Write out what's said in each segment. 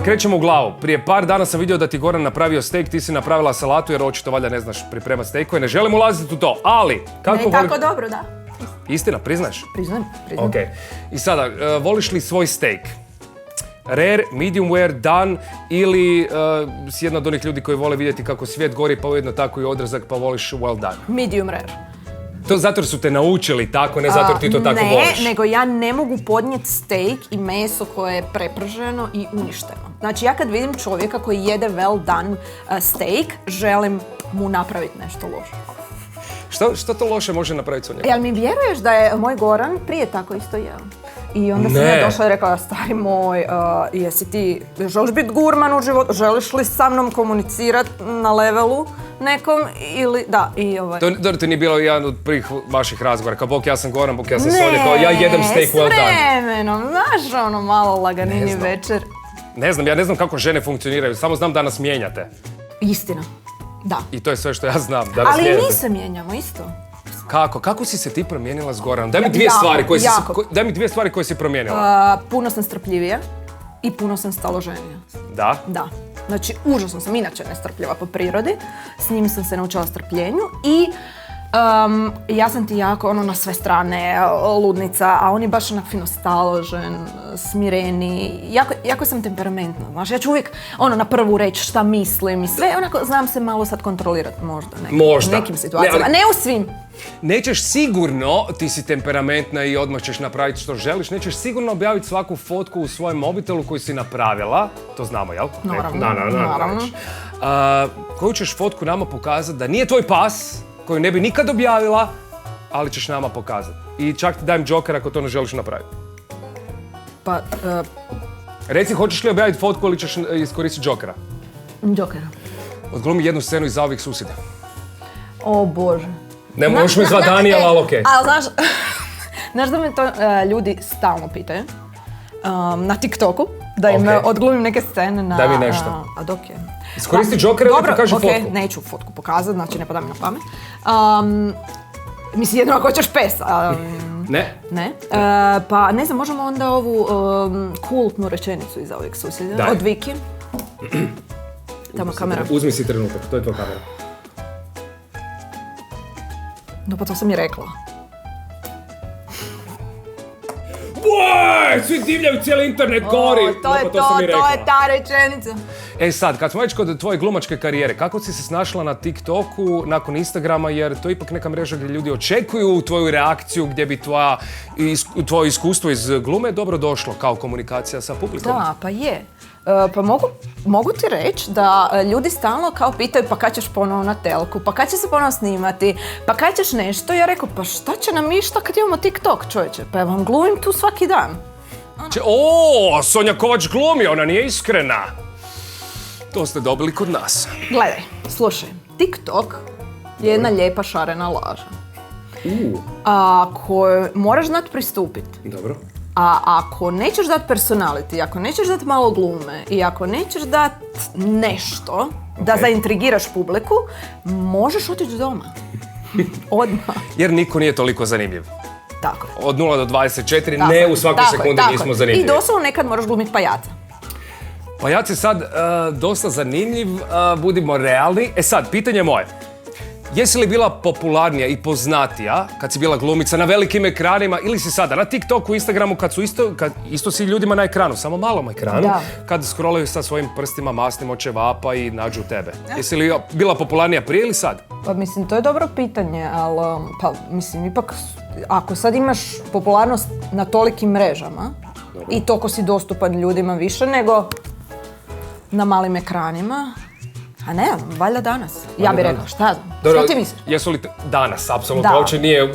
krećemo u glavu. Prije par dana sam vidio da ti Goran napravio steak, ti si napravila salatu jer očito valjda ne znaš pripremati steakove. Ne želim ulaziti u to, ali... Ne je tako dobro, da. Istina, priznaš? Priznam. Ok. I sada, voliš li svoj steak? Rare, medium rare, done ili si jedna od onih ljudi koji vole vidjeti kako svijet gori pa ujedno tako i odrezak pa voliš well done? Medium rare. To zato jer su te naučili tako, ne zato jer ti to tako voliš? Ne, nego ja ne mogu podnijeti steak i meso koje je preprženo i uništeno. Znači ja kad vidim čovjeka koji jede well done steak, želim mu napraviti nešto loše. Što to loše može napraviti s njim? Jel mi vjeruješ da je moj Goran prije tako isto jeo? I onda sam ja došla i rekla, stari moj, jesi ti, želiš biti gurman u životu, želiš li sa mnom komunicirati na levelu nekom ili, da, i ovaj... To nije bilo jedan od prvih vaših razgovora, kao bok ja sam Goran, bok ja sam Sonja, kao ja jedem steak well done. Ne, s vremenom, znaš ono malo laganini večer. Ne znam, ja ne znam kako žene funkcioniraju, samo znam da nas mijenjate. Istina, da. I to je sve što ja znam, da nas ali mijenjate. mi se mijenjamo isto. Kako? Kako si se ti promijenila s Goranom? Daj mi dvije stvari koje si promijenila. Puno sam strpljivija i puno sam staloženija. Da? Da. Znači, užasno sam inače nestrpljiva po prirodi. S njim sam se naučila strpljenju i ja sam ti jako na sve strane ludnica, a on je baš onak fino staložen, smireni. Jako sam temperamentna, znaš. Ja ću uvijek na prvu reći šta mislim i sve. Onako, znam se malo sad kontrolirati možda. U nekim situacijama. Ne u svim. Nećeš sigurno, ti si temperamentna i odmah ćeš napraviti što želiš, nećeš sigurno objaviti svaku fotku u svojem mobitelu koju si napravila. To znamo, jel? Naravno. Koju ćeš fotku nama pokazati da nije tvoj pas, koju ne bi nikad objavila, ali ćeš nama pokazati. I čak ti dajem džoker ako to ne želiš napraviti. Pa... Reci, hoćeš li objaviti fotku ili ćeš iskoristiti džokera? Džokera. Odglumi jednu scenu iz Zauvijek susjede. O Bože. Ne možeš mi zvat Danijela, ali okej. Ali znaš da me to ljudi stalno pitaju na TikToku, da im odglumim neke scene na... Daj mi nešto. A dok je. Iskoristi džokera i pokaži fotku. Dobro, neću fotku pokazati, znači ne pada mi na pamet. Mislim, jedno ako hoćeš pes. Ne. Ne? Pa ne znam, možemo onda ovu kultnu rečenicu iz ovih susjeda. Od Viki. Tamo kamera. Uzmi si trenutak, to je tvoja kamera. No pa to sam i rekla. Boj, svi divljaju, cijeli internet gori. To je ta rečenica. Sad, kad smo već kod tvoje glumačke karijere, kako si se snašla na TikToku nakon Instagrama, jer to je ipak neka mreža gdje ljudi očekuju tvoju reakciju, gdje bi tvoje iskustvo iz glume dobro došlo kao komunikacija sa publikom? Da, pa je. Pa mogu ti reći da ljudi stalno kao pitaju pa kad ćeš ponovo na telku, pa kad će se ponovo snimati, pa kad ćeš nešto. Ja rekao pa šta će nam išta kad imamo TikTok, čovječe, pa ja vam glumim tu svaki dan. Sonja Kovač glumi, ona nije iskrena. To ste dobili kod nas. Gledaj, slušaj, TikTok je jedna lijepa šarena laža. Kojoj moraš znati pristupiti. Dobro. A ako nećeš dati personality, ako nećeš dati malo glume i ako nećeš dati nešto da zaintrigiraš publiku, možeš otići doma. Odmah. Jer niko nije toliko zanimljiv. Tako. Od 0 do 24, ne u svakoj sekundi nismo zanimljivi. I doslovno nekad moraš glumiti pajaca. Pajac je sad dosta zanimljiv, budimo realni. Sad, pitanje moje. Jesi li bila popularnija i poznatija kad si bila glumica na velikim ekranima ili si sada na TikToku, Instagramu kad isto si ljudima na ekranu, samo malom ekranu, kad scrollaju sa svojim prstima masnim od ćevapa i nađu tebe? Jesi li bila popularnija prije ili sad? Pa mislim, to je dobro pitanje, ali pa mislim, ipak ako sad imaš popularnost na tolikim mrežama i toliko si dostupan ljudima više nego na malim ekranima, a ne, valjda danas. Ja bih rekla, šta znam? Što ti misliš? Jesu li danas, apsolutno, uopće nije.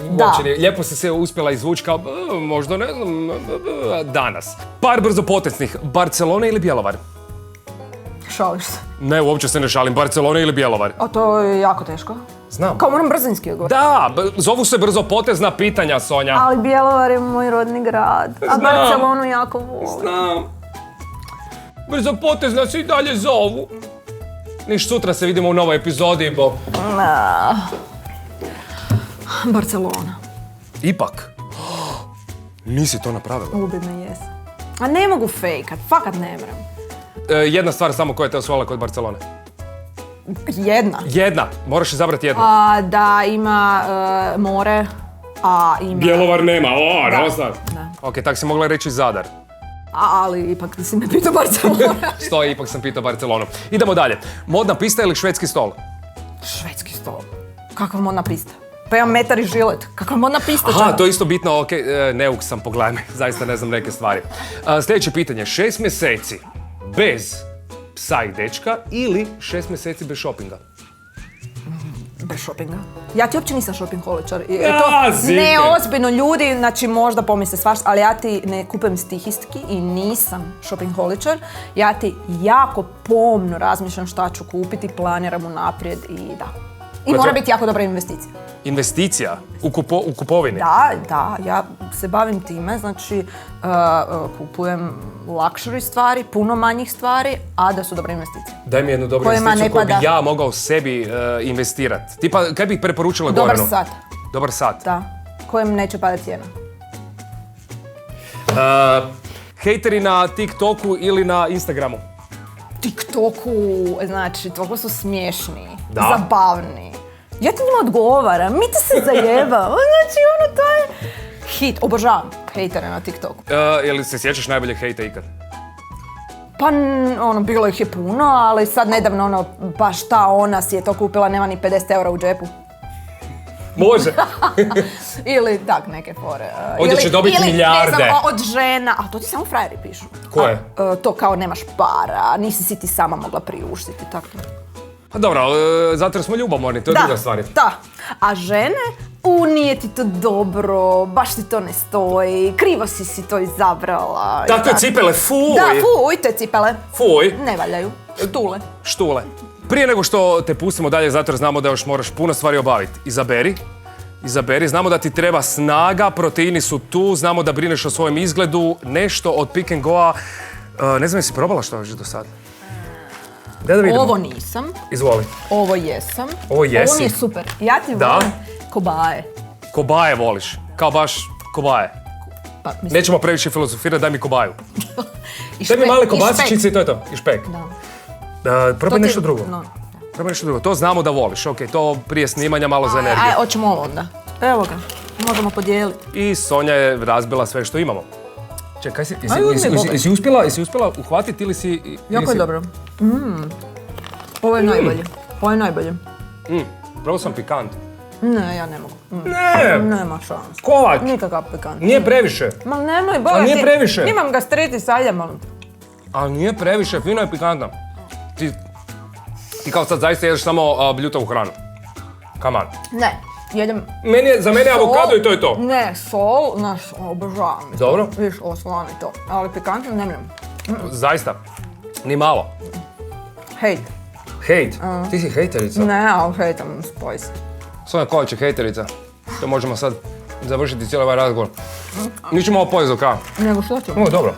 Lijepo si se uspjela izvući kao, možda ne znam, danas. Par brzopoteznih, Barcelona ili Bjelovar? Šališ se. Ne, uopće se ne šalim, Barcelona ili Bjelovar? A to je jako teško. Znam. Kao moram brzinski odgovoriti. Da, zovu se brzopotezna pitanja, Sonja. Ali Bjelovar je moj rodni grad, a Barcelonu jako volim. Znam. Brzopotezna se i dalje zovu. Niš, sutra se vidimo u novoj epizodi, Bo. Barcelona. Ipak? Nisi to napravila? Ubi me, jesam. A ne mogu fejkat, fakat ne mrem. Jedna stvar samo koja te osvala kod Barcelone. Jedna. Jedna, moraš izabrati jednu. Da ima more, a ima... Bjelovar nema, Da. ostvar. Da. Ok, tak si mogla reći Zadar. Ali ipak si me pitao Barcelona. Stoji, ipak sam pitao Barcelonu. Idemo dalje. Modna pista ili švedski stol? Švedski stol. Kakva modna pista? Pa imam metar i žilet. Kakva modna pista? Aha, čovjek? to je isto bitno, ok, neuk sam, pogledaj me, zaista ne znam neke stvari. Sljedeće pitanje, 6 mjeseci bez psa i dečka ili 6 mjeseci bez šopinga? Bez šopinga. Ja ti uopće nisam šopingholičar. Zime. Neozbiljno ljudi, znači možda pomisle svašta, ali ja ti ne kupujem stihistki i nisam šopingholičar. Ja ti jako pomno razmišljam šta ću kupiti, planiram unaprijed i da. I Koje mora to- biti jako dobra investicija. Investicija u kupovini? Da, ja se bavim time, znači kupujem luxury stvari, puno manjih stvari, a da su dobre investicije. Daj mi jednu dobru Kojima investiciju ne koju bi pada. ja mogao sebi investirati. Tipa, kaj bih preporučila Dobar Goranu? sat, Dobar sat. da, kojem neće padati cijena. Hejteri na TikToku ili na Instagramu? TikToku, znači, toliko su smiješni, Da. zabavni. Ja ti njima odgovaram, mi te se zajeba, znači ono to je hit, obožavam hejtere na TikToku. Jel se sjećaš najboljeg hejta ikad? Pa ono, bilo ih je puno, ali sad nedavno ono, pa šta ona si je to kupila, nema ni 50 eura u džepu. Može. Ili tak neke fore. Ovdje će dobiti ili, milijarde. Ne znam, od žena, a to ti samo frajeri pišu. Koje? To kao nemaš para, nisi si ti sama mogla priuštiti, tako. Pa dobro, zato jer smo ljubomorni, to je druga stvar. Da, a žene, nije ti to dobro, baš ti to ne stoji, krivo si to izabrala. Takve cipele, fuj! Da, fuj, te cipele. Fuj! Ne valjaju, štule. Štule. Prije nego što te pustimo dalje, zato jer znamo da još moraš puno stvari obaviti. Izaberi, znamo da ti treba snaga, proteini su tu, znamo da brineš o svojem izgledu, nešto od Pick and Goa. Ne znam jesi probala što još do sad? Da vidimo. Ovo nisam, Izvoli. ovo jesam. Ovo jesi. Ovo mi je super. Ja ti Da? volim kobaje. Kobaje voliš, kao baš kobaje. Pa, mislim, Nećemo previše filozofirati, daj mi kobaju. i Daj mi špek- male i kobasičice i to je to. I špek. Da. Probaj To ti- nešto drugo. no, Probaj nešto drugo. To znamo da voliš, ok, to prije snimanja malo za energiju. Aj, hoćemo ovo onda. Evo ga, možemo podijeliti. I Sonja je razbila sve što imamo. Čekaj, Aj, uzmi Boga. jesi uspjela uhvatiti ili si... Jako je dobro. Ovo je najbolje. Ovo je najbolje. Prvo sam pikant. Ne, ja ne mogu. Ne! Nema šans. Kovač! Nikakav pikant. Nije previše. Ma nemoj, Boga A nije ti- previše. Imam gastritis, ajde molim. Ali nije previše, fino je pikantno. Ti kao sad zaista jedeš samo bljutavu hranu. Come on. Ne, jedem... Za mene je avokado i to je to. Ne, sol, naš, obožavam. Dobro. Viš, oslan i to. Ali pikantno ne mrem. Zaista. Ni malo. Hejt. Hejt. Ti si hejterica. Ne, ali hejtam spice. Sonja Kovač je hejterica. To možemo sad završiti cijeli ovaj razgovor. Mi ćemo ovo pojesti do kraja. Nego što ću? Ovo je dobro.